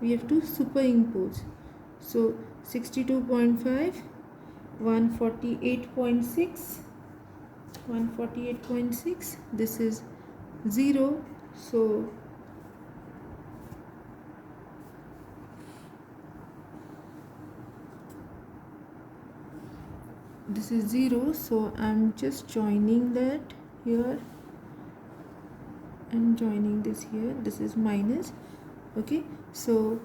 we have to superimpose. So 62.5, 148.6, 148.6, this is 0. So this is 0, so I'm just joining that here and joining this here. This is minus. Okay, so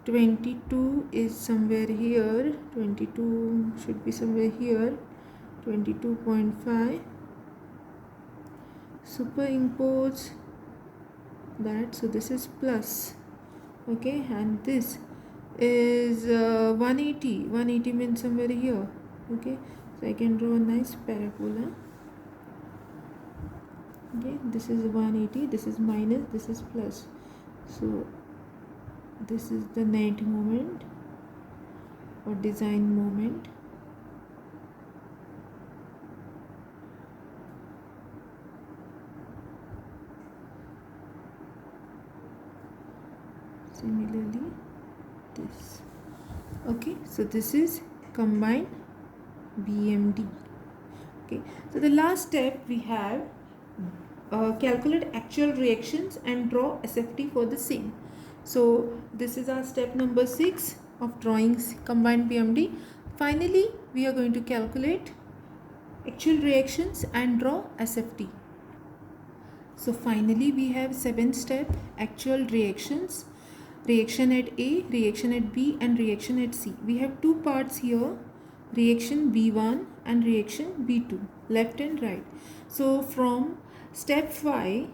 22 is somewhere here, 22 should be somewhere here, 22.5, superimpose that, so this is plus. Okay, and this is 180. 180 means somewhere here. Okay, so I can draw a nice parabola. Okay, this is 180, this is minus, this is plus. So this is the net moment or design moment. Similarly this. Okay, so this is combined BMD. Okay, so the last step we have calculate actual reactions and draw SFT for the same. So this is our step number 6 of drawing combined BMD. Finally, we are going to calculate actual reactions and draw SFT. So finally, we have 7th step, actual reactions. Reaction at A, reaction at B, and reaction at C. We have two parts here, reaction B1 and reaction B2, left and right. So from step 5,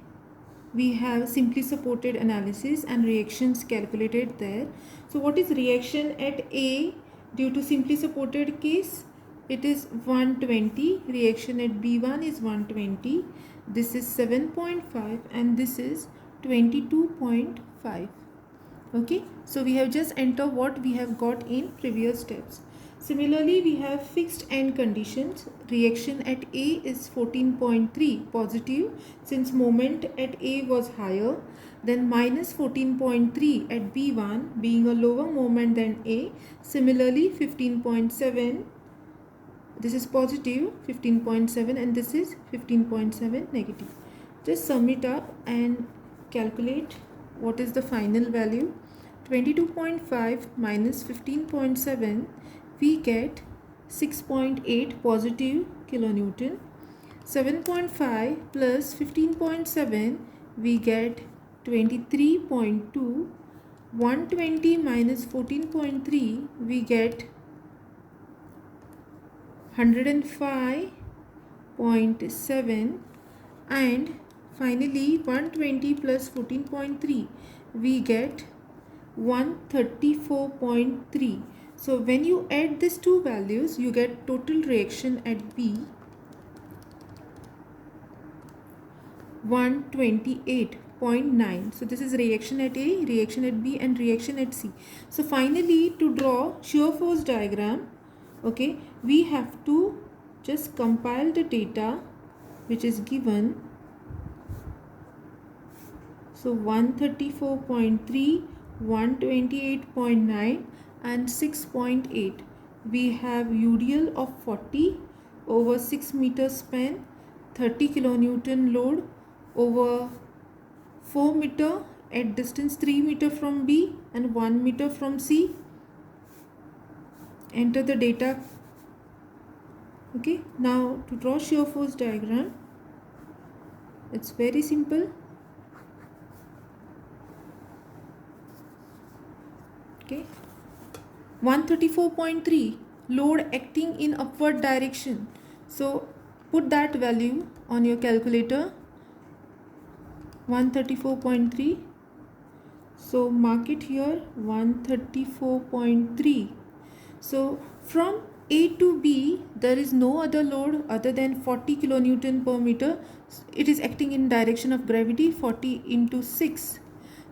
we have simply supported analysis and reactions calculated there. So what is reaction at A due to simply supported case? It is 120. Reaction at B1 is 120. This is 7.5 and this is 22.5. Okay, so we have just entered what we have got in previous steps. Similarly, we have fixed end conditions. Reaction at A is 14.3 positive since moment at A was higher, then minus 14.3 at B1 being a lower moment than A. Similarly, 15.7, this is positive 15.7 and this is 15.7 negative. Just sum it up and calculate what is the final value. 22.5 minus 15.7, we get 6.8 positive kilonewton. 7.5 plus 15.7, we get 23.2. 120 minus 14.3, we get 105.7, and finally 120 plus 14.3, we get 134.3. So when you add these two values, you get total reaction at B 128.9. So this is reaction at A, reaction at B, and reaction at C. So finally, to draw shear force diagram, okay, we have to just compile the data which is given. So 134.3, 128.9 and 6.8. We have UDL of 40 over 6 meter span, 30 kilonewton load over 4 meter at distance 3 meter from B and 1 meter from C. Enter the data. Okay, now to draw shear force diagram, it's very simple. Okay, 134.3 load acting in upward direction. So put that value on your calculator. 134.3. So mark it here, 134.3. So from A to B, there is no other load other than 40 kilonewton per meter. It is acting in direction of gravity, 40 into 6.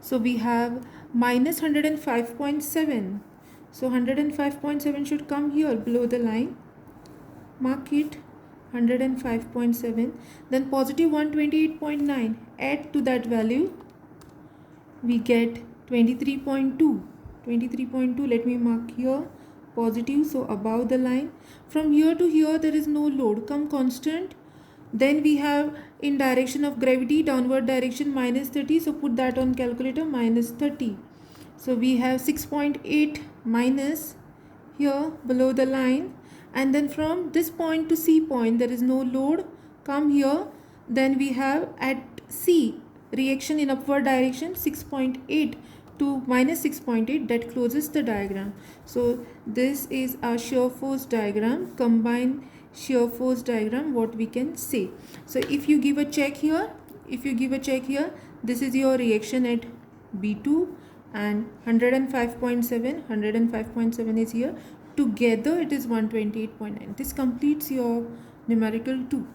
So we have minus 105.7. So 105.7 should come here below the line. Mark it, 105.7. Then positive 128.9. Add to that value, we get 23.2. 23.2, let me mark here positive, so above the line. From here to here there is no load, come constant. Then we have in direction of gravity, downward direction -30, so put that on calculator, -30. So we have 6.8 minus here below the line, and then from this point to C point there is no load, come here. Then we have at C reaction in upward direction 6.8 to -6.8, that closes the diagram. So this is our shear force diagram, combined shear force diagram, what we can say. So if you give a check here, this is your reaction at B2 and 105.7 is here. Together it is 128.9. This completes your numerical 2.